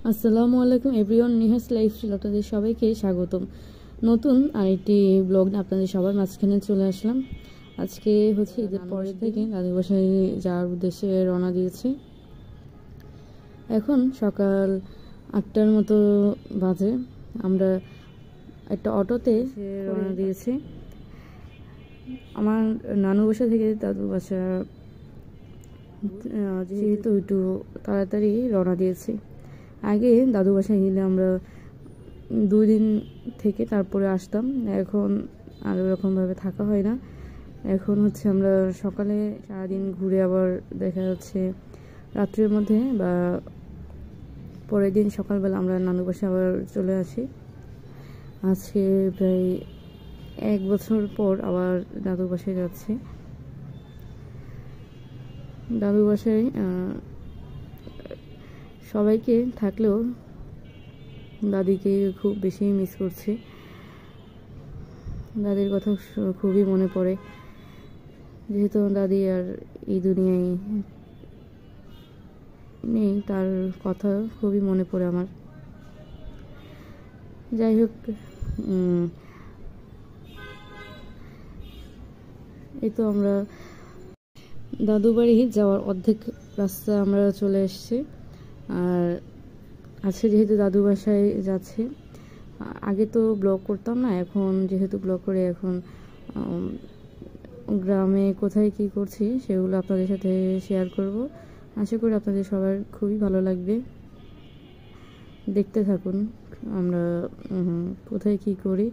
আসসালামু আলাইকুম everyone, নিহাস lifestyle আপনাদের সবাইকে স্বাগতম। নতুন আরেকটি ব্লগ আপনাদের সবার মাঝখানে চলে আসলাম। আজকে হচ্ছে ঈদের পরে থেকে দাদুর বাসায় যাওয়ার উদ্দেশ্যে রওনা দিয়েছি। এখন সকাল 8টার মতো বাজে। আমরা একটা অটোতে রওনা দিয়েছি। আমার নানু বাসা থেকে দাদুর বাসা যেহেতু একটু তাড়াতাড়ি রওনা দিয়েছি। আগে দাদু বাসায় গেলে আমরা 2 দিন থেকে তারপরে আসতাম। এখন আর ওরকমভাবে থাকা হয় না। এখন হচ্ছে আমরা সকালে সারাদিন ঘুরে আবার দেখা যাচ্ছে রাত্রের মধ্যে বা পরের দিন সকালবেলা আমরা নানু বাসায় আবার চলে আসি। আজকে প্রায় 1 বছর পর আবার দাদু বাসায় যাচ্ছি। দাদু বাসায় সবাইকে থাকলেও দাদিকে খুব বেশি মিস করছি। দাদির কথা খুবই মনে পড়ে, যেহেতু দাদি আর এই দুনিয়ায় নেই। তার কথা খুবই মনে পড়ে আমার। যাই হোক, এই তো আমরা দাদু বাড়ি যাওয়ার অর্ধেক রাস্তা আমরা চলে এসেছি। আর আজকে যেহেতু দাদু বাসায় যাচ্ছি, আগে তো ব্লগ করতাম না, এখন যেহেতু ব্লগ করে এখন গ্রামে কোথায় কি করছি সেগুলো আপনাদের সাথে শেয়ার করব। আশা করি আপনাদের সবার খুবই ভালো লাগবে। দেখতে থাকুন আমরা কোথায় কি করি।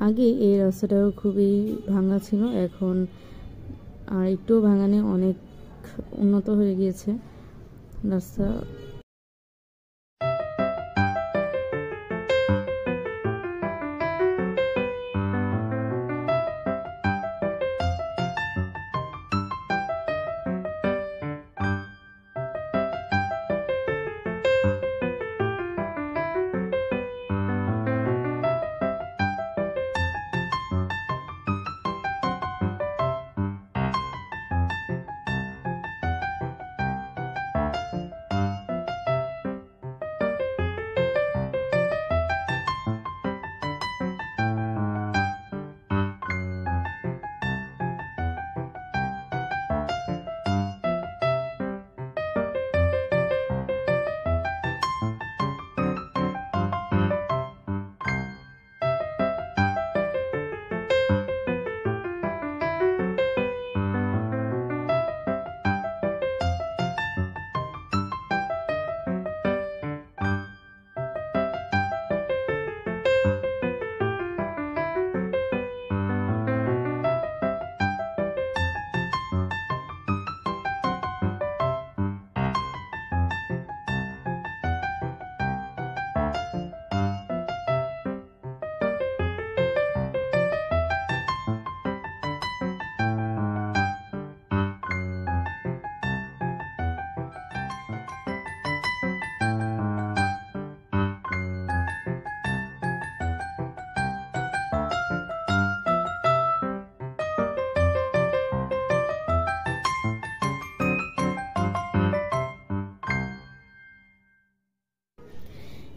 আগে এই রাস্তাটাও খুবই ভাঙা ছিল, এখন আর একটু ভাঙানে অনেক উন্নত হয়ে গিয়েছে রাস্তা।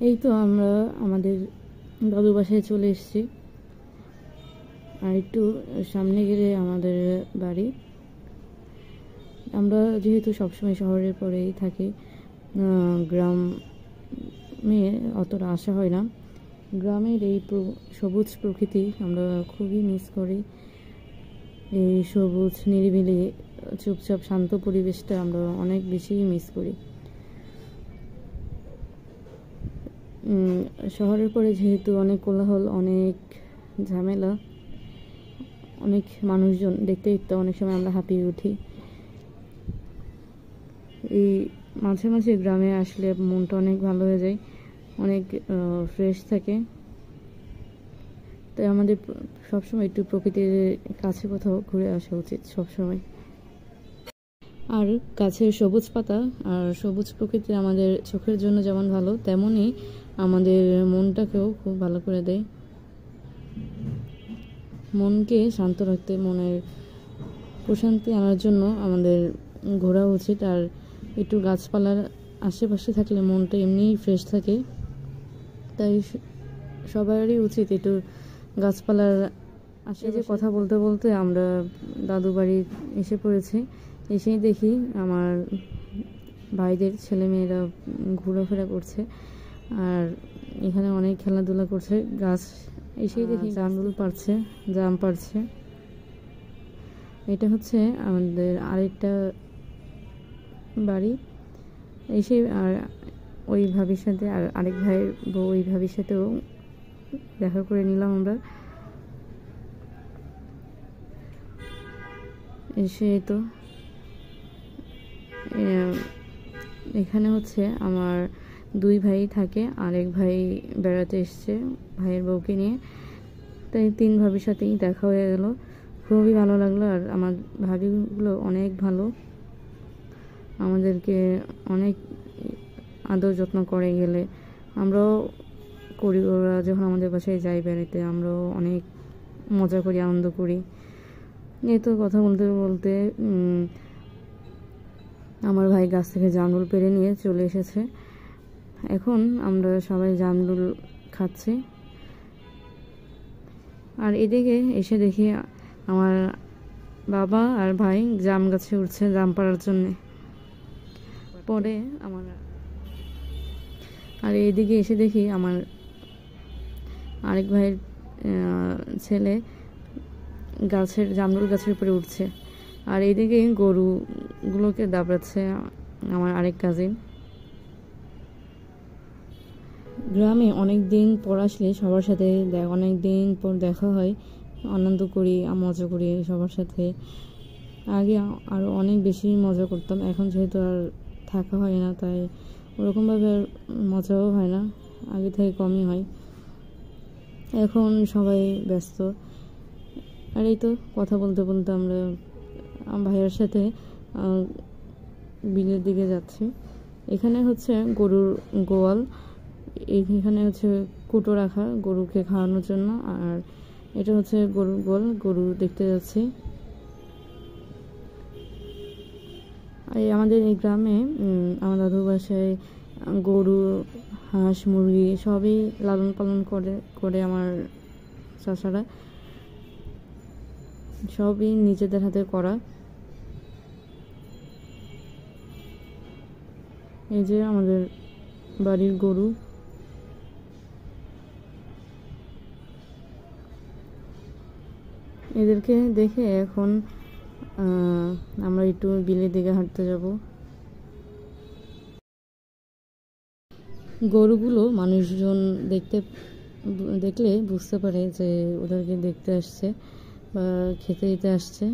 এই তো আমরা আমাদের দাদু বাসায় চলে এসেছি। আর একটু সামনে গেলে আমাদের বাড়ি। আমরা যেহেতু সবসময় শহরের পরেই থাকি, গ্রামে অতটা আসা হয় না। গ্রামের এই সবুজ প্রকৃতি আমরা খুবই মিস করি। এই সবুজ নিরিবিলি চুপচাপ শান্ত পরিবেশটা আমরা অনেক বেশি মিস করি। শহরের পরে যেহেতু অনেক কোলাহল, অনেক ঝামেলা, অনেক মানুষজন দেখতে দেখতে অনেক সময় আমরা হাঁপিয়ে উঠি। এই মাঝে মাঝে গ্রামে আসলে মনটা অনেক ভালো হয়ে যায়, অনেক ফ্রেশ থাকে। তাই আমাদের সবসময় একটু প্রকৃতির কাছে কোথাও ঘুরে আসা উচিত সবসময়। আর গাছের সবুজ পাতা আর সবুজ প্রকৃতি আমাদের চোখের জন্য যেমন ভালো, তেমনই আমাদের মনটাকেও খুব ভালো করে দেয়। মনকে শান্ত রাখতে, মনের প্রশান্তি আনার জন্য আমাদের ঘোরা উচিত। আর একটু গাছপালার আশেপাশে থাকলে মনটা এমনিই ফ্রেশ থাকে, তাই সবারই উচিত একটু গাছপালার আশেপাশে। কথা বলতে বলতে আমরা দাদু বাড়ি এসে পড়েছি। এসেই দেখি আমার ভাইদের ছেলেমেয়েরা ঘোরাফেরা করছে, আর এখানে অনেক খেলাধুলা করছে। গাছ এসেই দেখি জামরুল পাড়ছে, জাম পাড়ছে। এটা হচ্ছে আমাদের আরেকটা বাড়ি। এসে আর ওই ভাবির সাথে আর আরেক ভাইয়ের বউ ওই ভাবির সাথেও দেখা করে নিলাম আমরা। এসে তো এখানে হচ্ছে আমার দুই ভাই থাকে, আরেক ভাই বেড়াতে এসছে ভাইয়ের বউকে নিয়ে, তাই তিন ভাবির সাথেই দেখা হয়ে গেল। খুবই ভালো লাগলো। আর আমার ভাবিগুলো অনেক ভালো, আমাদেরকে অনেক আদর যত্ন করে। গেলে আমরাও করি, ওরা যখন আমাদের বাসায় যায় বেড়াতে আমরাও অনেক মজা করি, আনন্দ করি। এই তো কথা বলতে বলতে আমার ভাই গাছ থেকে জামরুল পেড়ে নিয়ে চলে এসেছে। এখন আমরা সবাই জামরুল খাচ্ছি। আর এদিকে এসে দেখি আমার বাবা আর ভাই জাম গাছে উঠছে জাম পাড়ার জন্যে। পরে আর এইদিকে এসে দেখি আমার আরেক ভাইয়ের ছেলে জামরুল গাছের উপরে উঠছে, আর এইদিকে গরুগুলোকে দাবড়াচ্ছে আমার আরেক কাজিন। গ্রামে অনেক দিন পর আসলে সবার সাথে অনেক দিন পর দেখা হয়, আনন্দ করি, মজা করি সবার সাথে। আগে আরও অনেক বেশি মজা করতাম, এখন যেহেতু আর থাকা হয় না তাই ওরকমভাবে মজাও হয় না, আগে থেকে কমই হয়। এখন সবাই ব্যস্ত। আর এই তো কথা বলতে বলতে আমরা ভাইয়ের সাথে বিলের দিকে যাচ্ছি। এখানে হচ্ছে গরুর গোয়াল, এখানে হচ্ছে কুটো রাখা গরুকে খাওয়ানোর জন্য। আর এটা হচ্ছে গরুর গোয়াল, গরু দেখতে যাচ্ছি। আর আমাদের এই গ্রামে আমার দাদুর বাসায় গরু, হাঁস, মুরগি সবই লালন পালন করে আমার চাচারা, সবই নিজেদের হাতে করা। এই যে আমাদের বাড়ির গরু। এদেরকে দেখে এখন আমরা একটু বিলের দিকে হাঁটতে যাব। গরুগুলো মানুষজন দেখলে বুঝতে পারে যে ওদেরকে দেখতে আসছে বা খেতে দিতে আসছে,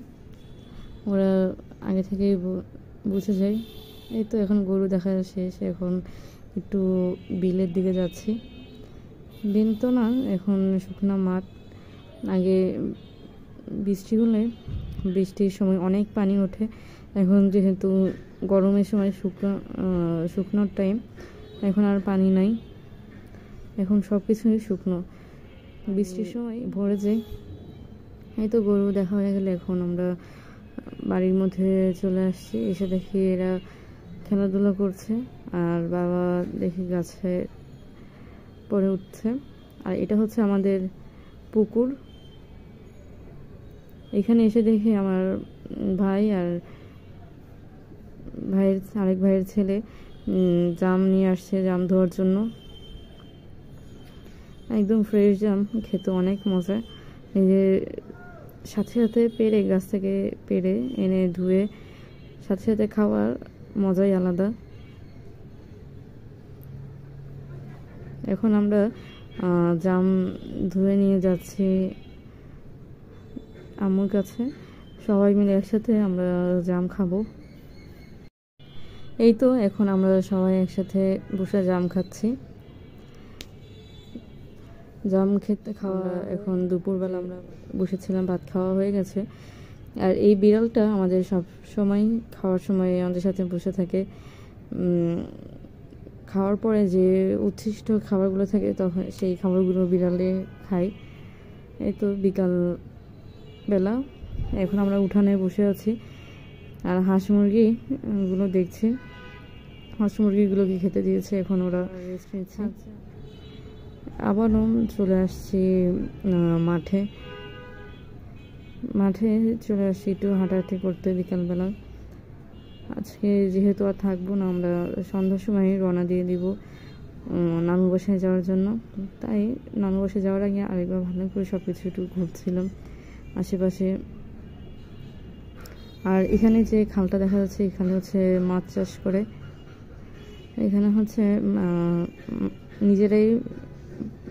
ওরা আগে থেকেই বুঝে যায়। এই তো এখন গরু দেখা শেষ, এখন একটু বিলের দিকে যাচ্ছি। বিল তো না, এখন শুকনো মাঠ। আগে বৃষ্টি হলে বৃষ্টির সময় অনেক পানি ওঠে, এখন যেহেতু গরমের সময় শুকনোর টাইম, এখন আর পানি নাই, এখন সব কিছুই শুকনো। বৃষ্টির সময় ভরে যায়। এই তো গরু দেখা হয়ে গেলে এখন আমরা বাড়ির মধ্যে চলে আসছি। এসে দেখি এরা খেলাধুলা করছে, আর বাবা দেখি গাছে পড়ে উঠছে। আর এটা হচ্ছে আমাদের পুকুর। এখানে এসে দেখি আমার ভাই আর আরেক ভাইয়ের ছেলে জাম নিয়ে আসছে জাম ধোয়ার জন্য। একদম ফ্রেশ জাম, খেতে অনেক মজা। এই যে সাথে সাথে পেড়ে, গাছ থেকে পেড়ে এনে ধুয়ে সাথে সাথে খাওয়ার মজাই আলাদা। এখন আমরা জাম ধুয়ে নিয়ে যাচ্ছি আম্মুর কাছে, সবাই মিলে একসাথে আমরা জাম খাবো। এই তো এখন আমরা সবাই একসাথে বসে জাম খাচ্ছি। জাম খেতে খাওয়া এখন দুপুরবেলা আমরা বসেছিলাম, ভাত খাওয়া হয়ে গেছে। আর এই বিড়ালটা আমাদের সব সময় খাওয়ার সময় আমাদের সাথে বসে থাকে। খাওয়ার পরে যে উচ্ছিষ্ট খাবারগুলো থাকে তখন সেই খাবারগুলো বিড়ালে খায়। এই তো বিকাল বেলা, এখন আমরা উঠানে বসে আছি আর হাঁস মুরগিগুলো দেখছি। হাঁস মুরগিগুলোকে খেতে দিয়েছে, এখন ওরা রেস্ট নিচ্ছে। আবারও চলে আসছি মাঠে চলে আসছি একটু হাঁটাহাঁটি করতে বিকালবেলা। আজকে যেহেতু আর থাকবো না, আমরা সন্ধ্যার সময় রওনা দিয়ে দিব নানু বাসায় যাওয়ার জন্য। তাই নানু বাসায় যাওয়ার আগে আরেকবার ভালো করে সব কিছু একটু ঘুরছিলাম আশেপাশে। আর এখানে যে খালটা দেখা যাচ্ছে, এখানে হচ্ছে মাছ চাষ করে। এখানে হচ্ছে নিজেরাই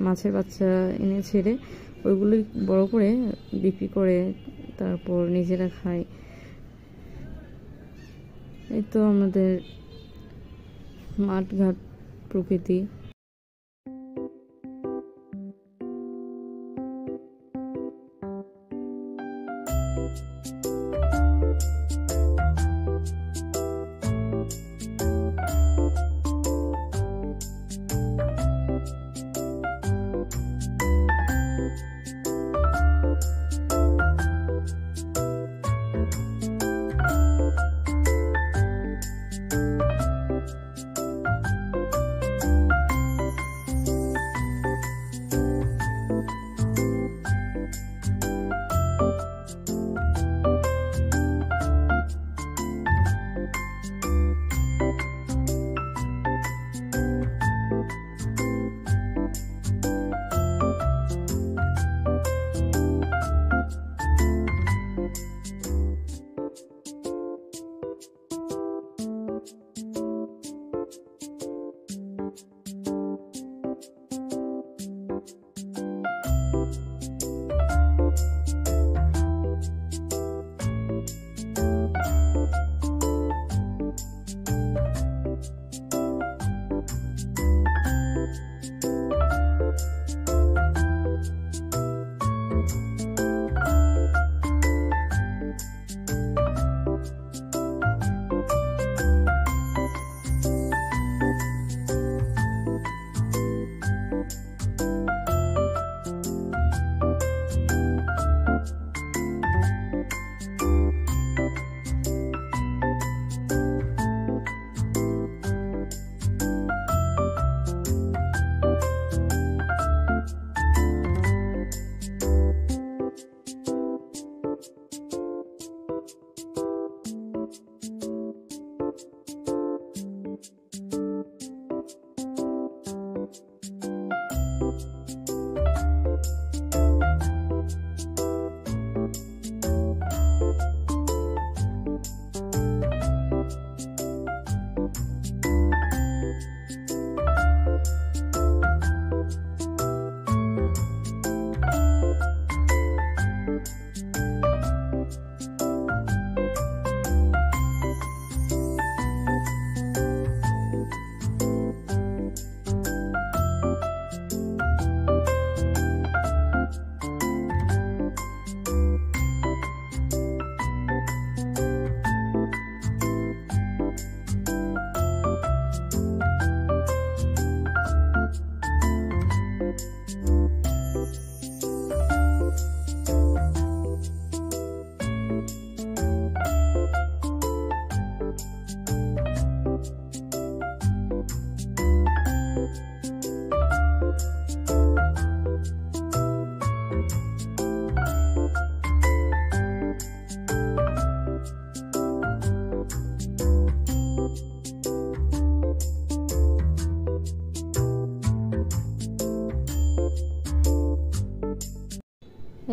মাছের বাচ্চা এনে ছেড়ে ওইগুলোই বড় করে বিক্রি করে, তারপর নিজেরা খায়। এই তো আমাদের মাঠঘাট প্রকৃতি।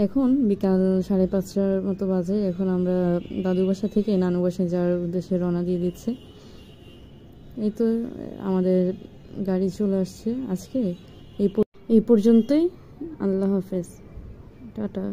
এখন বিকাল 5:30টার মতো বাজে। এখন আমরা দাদু বাসা থেকে নানু বাসায় যাওয়ার উদ্দেশ্যে রওনা দিয়ে দিচ্ছে। এই তো আমাদের গাড়ি চলে আসছে। আজকে এই পর্যন্তই। আল্লাহ হাফেজ, টাটা।